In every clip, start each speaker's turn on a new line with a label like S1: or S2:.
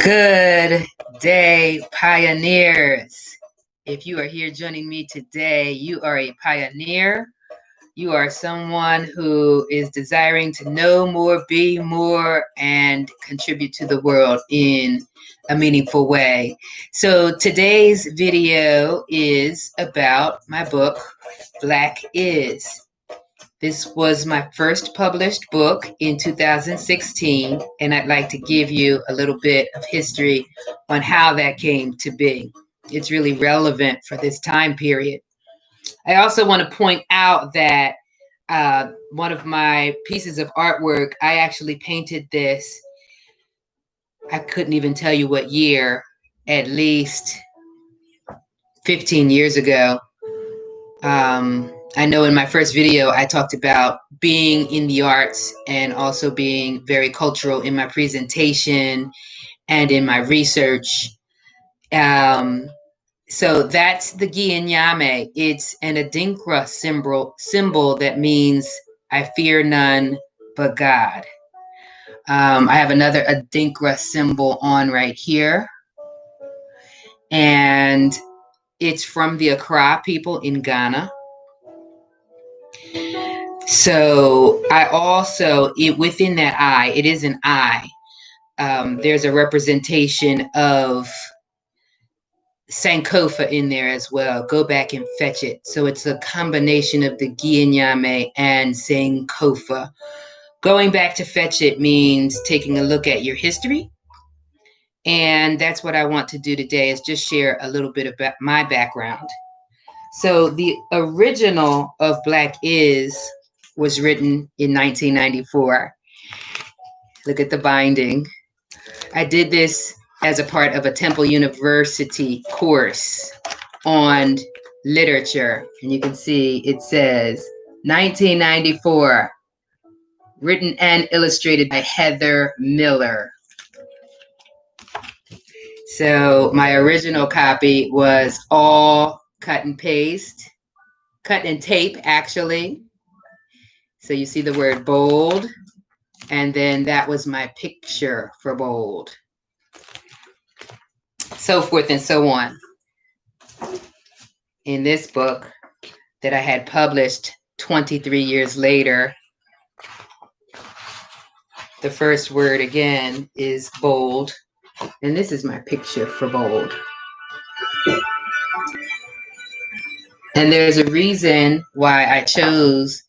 S1: Good day, pioneers. If you are here joining me today, you are a pioneer. You are someone who is desiring to know more, be more, and contribute to the world in a meaningful way. So today's video is about my book, Black Is. This was my first published book in 2016, and I'd like to give you a little bit of history on how that came to be. It's really relevant for this time period. I also want to point out that one of my pieces of artwork, I actually painted this, I couldn't even tell you what year, at least 15 years ago. I know in my first video, I talked about being in the arts and also being very cultural in my presentation and in my research. So that's the Gianyame. It's an Adinkra symbol that means I fear none but God. I have another Adinkra symbol on right here. And it's from the Accra people in Ghana. So I also, within that eye, it is an eye. There's a representation of Sankofa in there as well. Go back and fetch it. So it's a combination of the Gianyame and Sankofa. Going back to fetch it means taking a look at your history. And that's what I want to do today, is just share a little bit about my background. So the original of Black Is was written in 1994. Look at the binding. I did this as a part of a Temple University course on literature. And you can see it says 1994, written and illustrated by Heather Miller. So my original copy was all cut and paste, cut and tape actually. So you see the word bold, and then that was my picture for bold. So forth and so on. In this book that I had published 23 years later, the first word again is bold, and this is my picture for bold. And there's a reason why I chose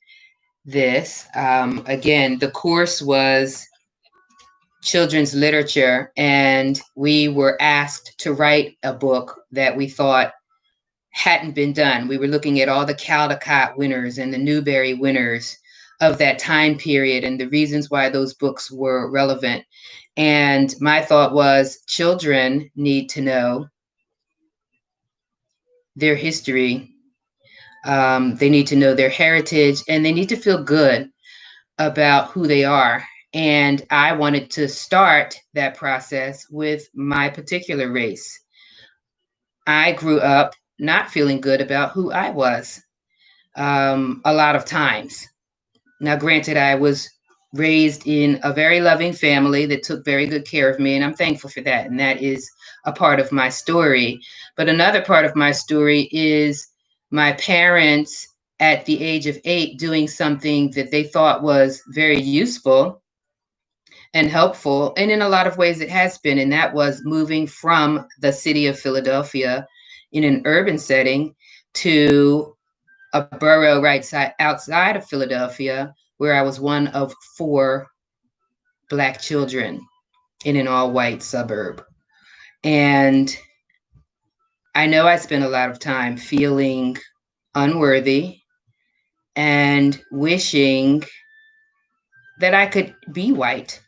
S1: this. Again, the course was children's literature, and we were asked to write a book that we thought hadn't been done. We were looking at all the Caldecott winners and the Newbery winners of that time period and the reasons why those books were relevant. And my thought was, children need to know their history. They need to know their heritage, and they need to feel good about who they are. And I wanted to start that process with my particular race. I grew up not feeling good about who I was a lot of times. Now, granted, I was raised in a very loving family that took very good care of me, and I'm thankful for that. And that is a part of my story. But another part of my story is my parents at the age of 8 doing something that they thought was very useful and helpful. And in a lot of ways it has been, and that was moving from the city of Philadelphia in an urban setting to a borough right outside of Philadelphia, where I was one of 4 Black children in an all-white suburb. And I know I spent a lot of time feeling unworthy and wishing that I could be white.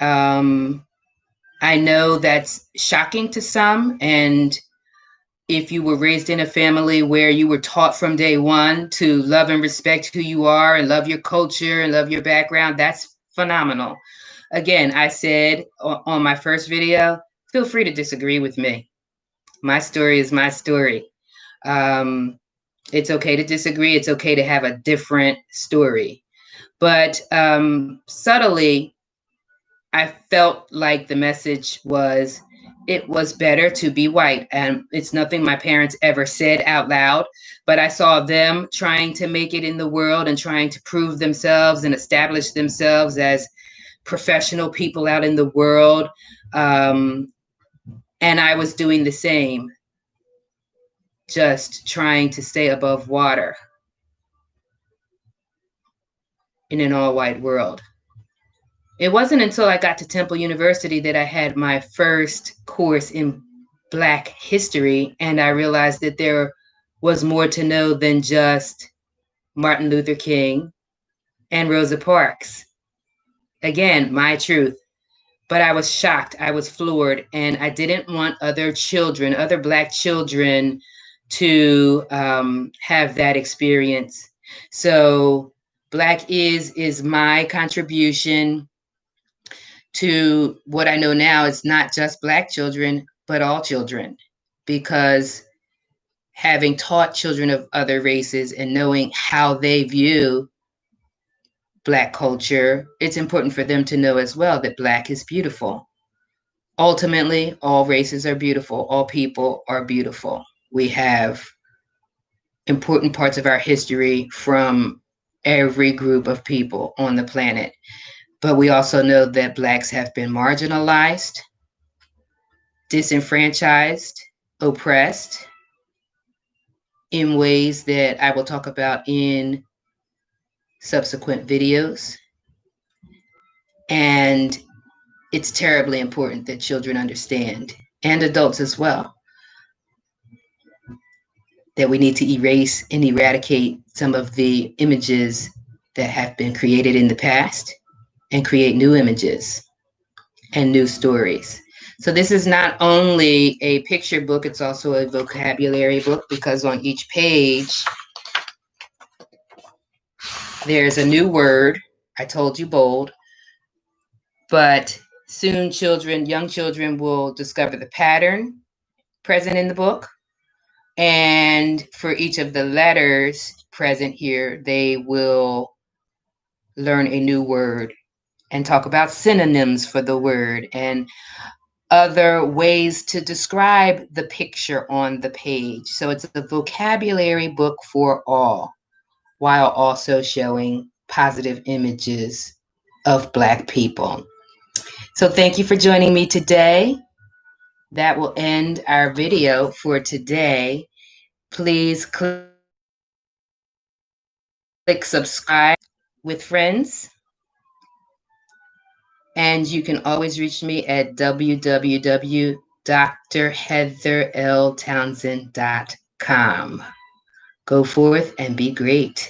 S1: I know that's shocking to some, and if you were raised in a family where you were taught from day one to love and respect who you are and love your culture and love your background, that's phenomenal. Again, I said on my first video, feel free to disagree with me. My story is my story. It's okay to disagree. It's okay to have a different story. But subtly, I felt like the message was it was better to be white. And it's nothing my parents ever said out loud, but I saw them trying to make it in the world and trying to prove themselves and establish themselves as professional people out in the world. And I was doing the same, just trying to stay above water in an all white world. It wasn't until I got to Temple University that I had my first course in Black history, and I realized that there was more to know than just Martin Luther King and Rosa Parks. Again, my truth. But I was shocked, I was floored, and I didn't want other children, other Black children, to have that experience. So Black is my contribution to what I know now. It's not just Black children, but all children, because having taught children of other races and knowing how they view Black culture, it's important for them to know as well that Black is beautiful. Ultimately, all races are beautiful. All people are beautiful. We have important parts of our history from every group of people on the planet. But we also know that Blacks have been marginalized, disenfranchised, oppressed in ways that I will talk about in subsequent videos. And it's terribly important that children understand, and adults as well, that we need to erase and eradicate some of the images that have been created in the past and create new images and new stories. So this is not only a picture book, it's also a vocabulary book, because on each page there's a new word. I told you bold, but soon young children will discover the pattern present in the book. And for each of the letters present here, they will learn a new word and talk about synonyms for the word and other ways to describe the picture on the page. So it's a vocabulary book for all, while also showing positive images of Black people. So thank you for joining me today. That will end our video for today. Please click subscribe with friends. And you can always reach me at www.drheatherltownsend.com. Go forth and be great.